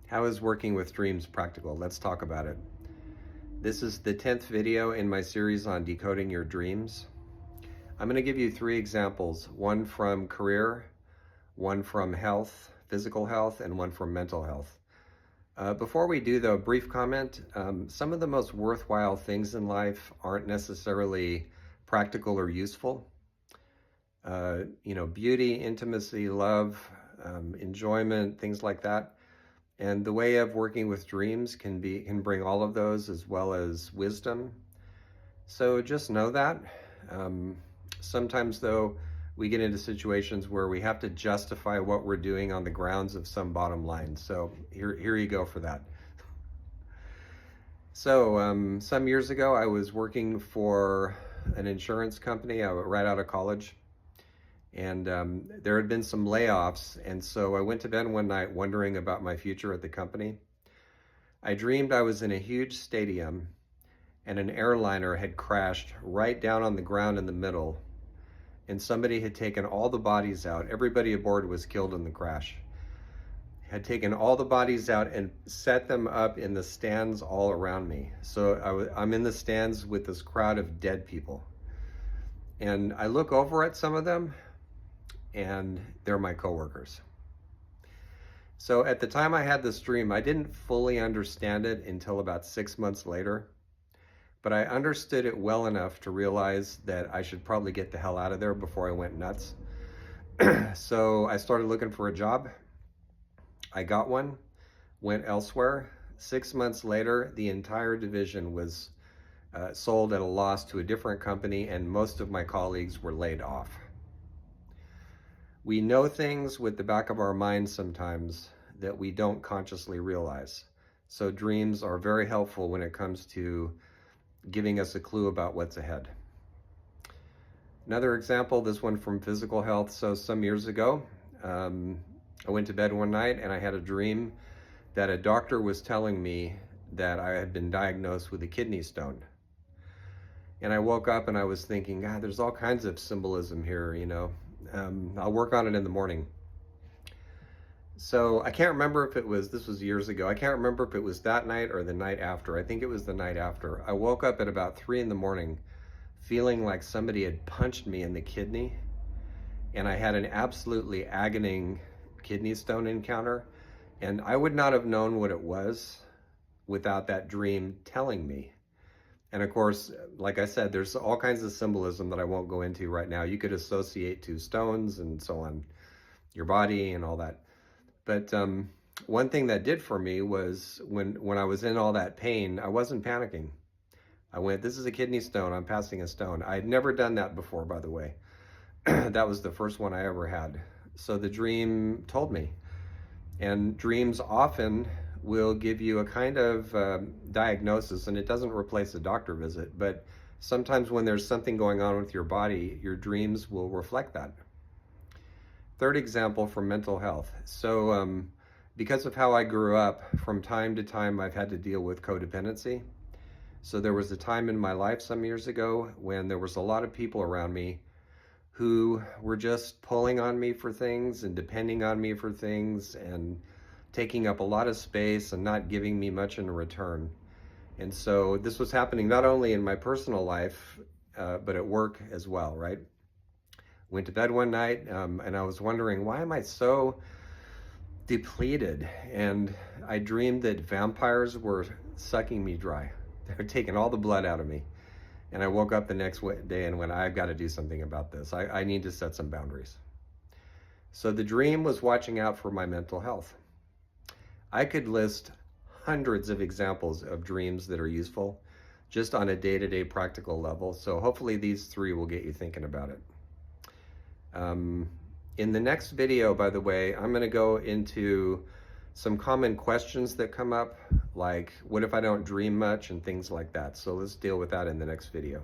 How is working with dreams practical? Let's talk about it. This is the 10th video in my series on decoding your dreams. I'm going to give you 3 examples, one from career, one from health, physical health, and one from mental health. Before we do though, brief comment. Some of the most worthwhile things in life aren't necessarily practical or useful. Beauty, intimacy, love, enjoyment, things like that. And the way of working with dreams can bring all of those as well as wisdom. So just know that. Sometimes though, we get into situations where we have to justify what we're doing on the grounds of some bottom line. So here you go for that. So some years ago, I was working for an insurance company right out of college. And there had been some layoffs, and so I went to bed one night wondering about my future at the company. I dreamed I was in a huge stadium, and an airliner had crashed right down on the ground in the middle, and somebody had taken all the bodies out. Everybody aboard was killed in the crash. Had taken all the bodies out and set them up in the stands all around me. So I'm in the stands with this crowd of dead people. And I look over at some of them, and they're my coworkers. So at the time I had this dream, I didn't fully understand it until about 6 months later, but I understood it well enough to realize that I should probably get the hell out of there before I went nuts. So I started looking for a job. I got one, went elsewhere. 6 months later, the entire division was sold at a loss to a different company, and most of my colleagues were laid off. We know things with the back of our minds sometimes that we don't consciously realize. So dreams are very helpful when it comes to giving us a clue about what's ahead. Another example, this one from physical health. So some years ago, I went to bed one night and I had a dream that a doctor was telling me that I had been diagnosed with a kidney stone. And I woke up and I was thinking, God, there's all kinds of symbolism here, I'll work on it in the morning. So I can't remember if this was years ago. I can't remember if it was that night or the night after. I think it was the night after. I woke up at about 3 in the morning feeling like somebody had punched me in the kidney, and I had an absolutely agonying kidney stone encounter. And I would not have known what it was without that dream telling me. And of course, like I said, there's all kinds of symbolism that I won't go into right now. You could associate to stones and so on, your body and all that. But one thing that did for me was when I was in all that pain, I wasn't panicking. I went, this is a kidney stone, I'm passing a stone. I had never done that before, by the way. That was the first one I ever had. So the dream told me. And dreams often will give you a kind of diagnosis, and it doesn't replace a doctor visit, but sometimes when there's something going on with your body, your dreams will reflect that. Third example from mental health. So because of how I grew up, from time to time I've had to deal with codependency. So there was a time in my life some years ago when there was a lot of people around me who were just pulling on me for things and depending on me for things and taking up a lot of space and not giving me much in return. And so this was happening not only in my personal life, but at work as well, right? Went to bed one night and I was wondering, why am I so depleted? And I dreamed that vampires were sucking me dry. They were taking all the blood out of me. And I woke up the next day and went, I've got to do something about this. I need to set some boundaries. So the dream was watching out for my mental health. I could list hundreds of examples of dreams that are useful just on a day-to-day practical level. So hopefully these 3 will get you thinking about it. In the next video, by the way, I'm going to go into some common questions that come up, like what if I don't dream much and things like that. So let's deal with that in the next video.